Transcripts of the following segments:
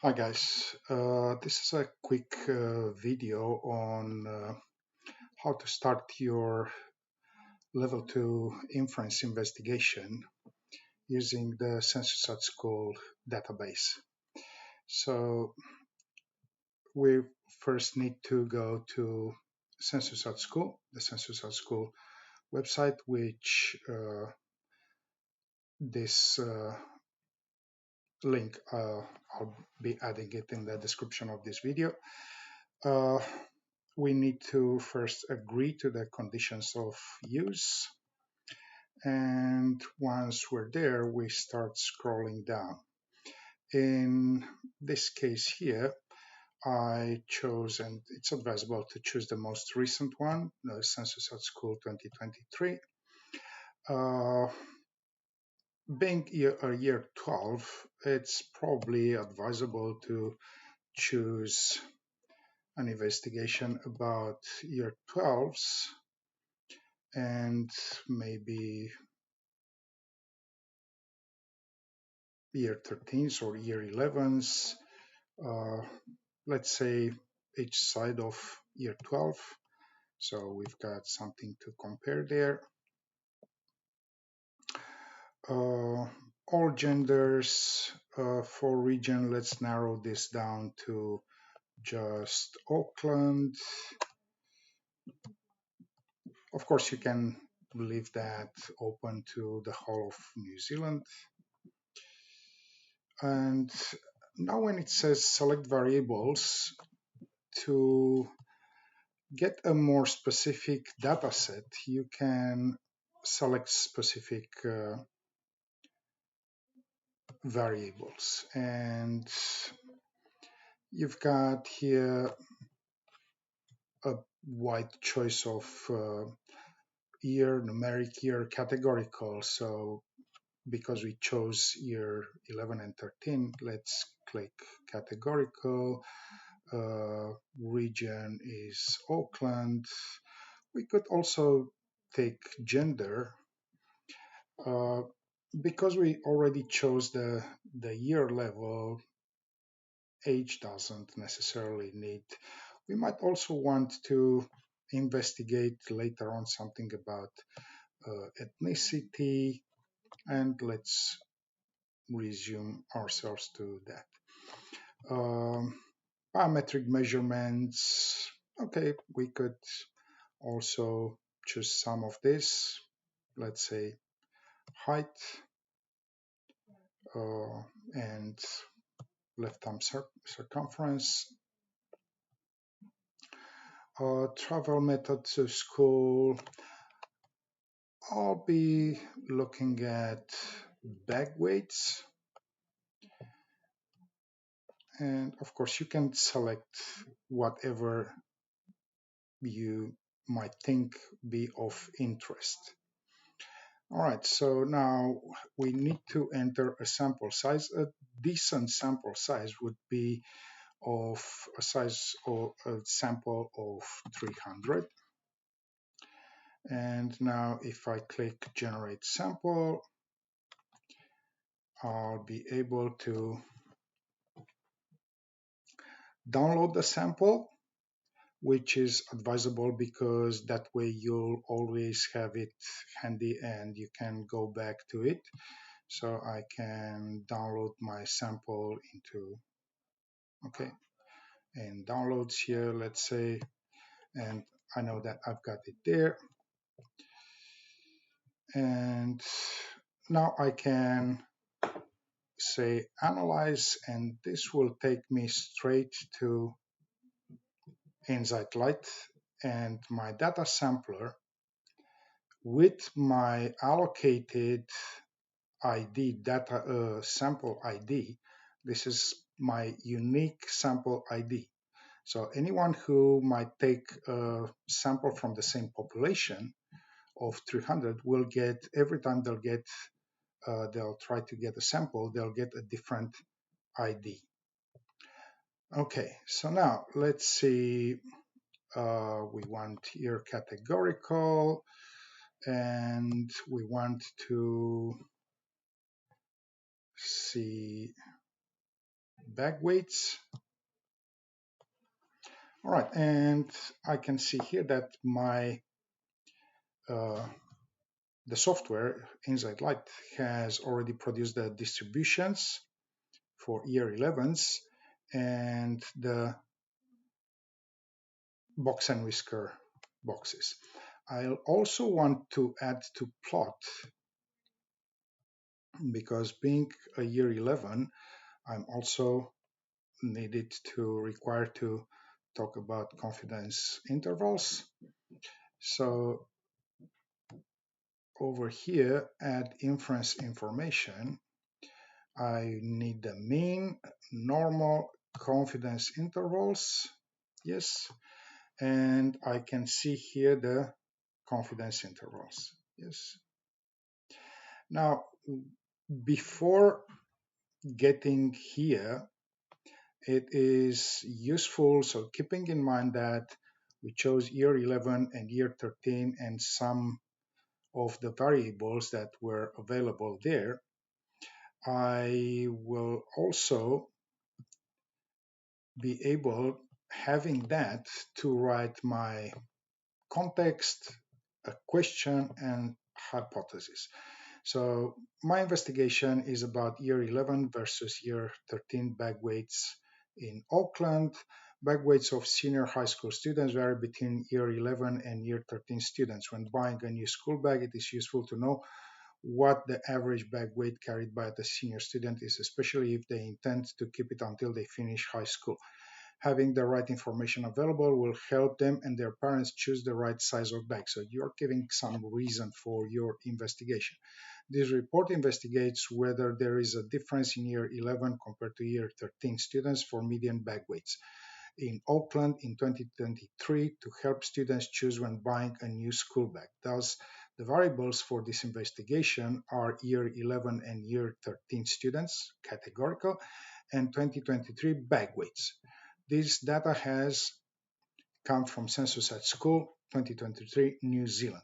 Hi guys, this is a quick video on how to start your level 2 inference investigation using the Census at School database. So we first need to go to Census at School, the Census at School website, which this link, I'll be adding it in the description of this video. Uh, we need to first agree to the conditions of use. And once we're there, we start scrolling down. In this case here, I chose, and it's advisable to choose the most recent one, the Census at School 2023. Being year 12, it's probably advisable to choose an investigation about year 12s and maybe year 13s or year 11s, let's say each side of year 12. So we've got something to compare there. All genders for region, let's narrow this down to just Auckland. Of course, you can leave that open to the whole of New Zealand. And now when it says select variables, to get a more specific data set, you can select specific variables. And you've got here a wide choice of year, numeric year, categorical. So because we chose year 11 and 13, let's click categorical. Region is Auckland. We could also take gender. Because we already chose the year level, age doesn't necessarily need. We might also want to investigate later on something about ethnicity, and let's resume ourselves to that. Biometric measurements, okay, we could also choose some of this, let's say height and left arm circumference. Travel method to school, I'll be looking at bag weights. And of course, you can select whatever you might think be of interest. All right, so now we need to enter a sample size. A decent sample size would be of a size or a sample of 300. And now if I click generate sample, I'll be able to download the sample, which is advisable because that way you'll always have it handy and you can go back to it. So I can download my sample into, okay, and downloads here, let's say, and I know that I've got it there. And now I can say analyze, and this will take me straight to iNZight Lite and my data sampler with my allocated ID, data sample ID. This is my unique sample ID. So anyone who might take a sample from the same population of 300 will get, every time they'll try to get a sample, they'll get a different ID. Okay, so now let's see, we want here categorical, and we want to see bag weights. All right, and I can see here that my uh, the software iNZight Lite has already produced the distributions for year 11s and the box and whisker boxes. I'll also want to add to plot, because being a year 11, I'm also needed to require to talk about confidence intervals. So over here, add inference information. I need the mean, normal, confidence intervals. Yes. And I can see here the confidence intervals. Yes. Now, before getting here, it is useful, so keeping in mind that we chose year 11 and year 13 and some of the variables that were available there, I will also be able, having that, to write my context, a question, and hypothesis. So my investigation is about year 11 versus year 13 bag weights in Auckland. Bag weights of senior high school students vary between year 11 and year 13 students. When buying a new school bag, it is useful to know what the average bag weight carried by the senior student is, especially if they intend to keep it until they finish high school. Having the right information available will help them and their parents choose the right size of bag. So you're giving some reason for your investigation. This report investigates whether there is a difference in year 11 compared to year 13 students for median bag weights in Auckland in 2023 to help students choose when buying a new school bag. Thus, the variables for this investigation are year 11 and year 13 students, categorical, and 2023 bag weights. This data has come from Census at School 2023 New Zealand.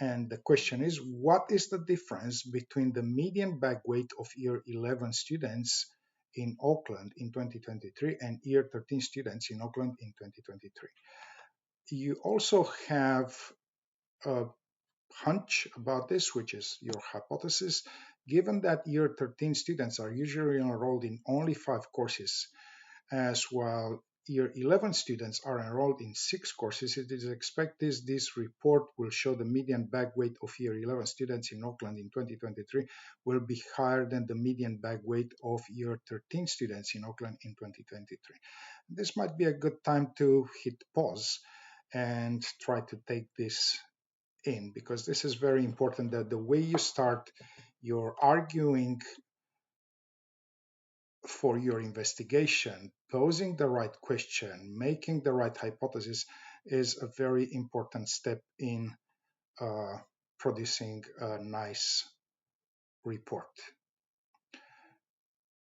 And the question is, what is the difference between the median bag weight of year 11 students in Auckland in 2023 and year 13 students in Auckland in 2023? You also have a hunch about this, which is your hypothesis. Given that year 13 students are usually enrolled in only 5 courses, as while year 11 students are enrolled in 6 courses, it is expected this report will show the median bag weight of year 11 students in Auckland in 2023 will be higher than the median bag weight of year 13 students in Auckland in 2023. This might be a good time to hit pause and try to take this in, because this is very important, that the way you start your arguing for your investigation, posing the right question, making the right hypothesis is a very important step in uh, producing a nice report.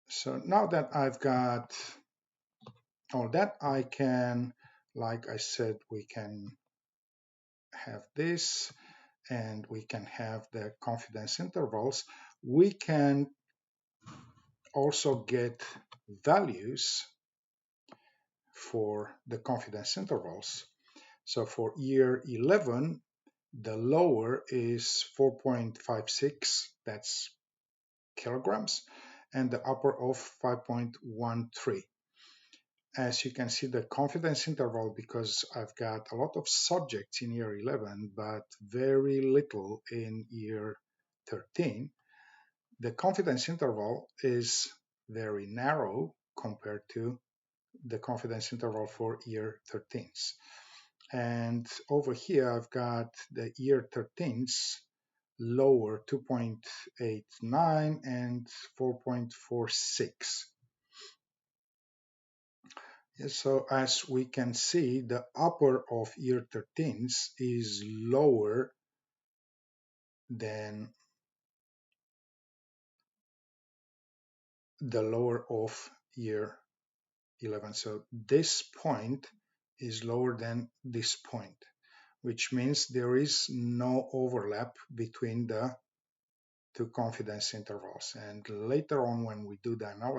So now that I've got all that, I can, like I said, we can have this and we can have the confidence intervals. We can also get values for the confidence intervals. So for year 11, the lower is 4.56, that's kilograms, and the upper of 5.13. As you can see, the confidence interval, because I've got a lot of subjects in year 11, but very little in year 13, the confidence interval is very narrow compared to the confidence interval for year 13s. And over here, I've got the year 13s lower 2.89 and 4.46. So as we can see, the upper of year 13s is lower than the lower of year 11. So this point is lower than this point, which means there is no overlap between the two confidence intervals. And later on, when we do the analysis,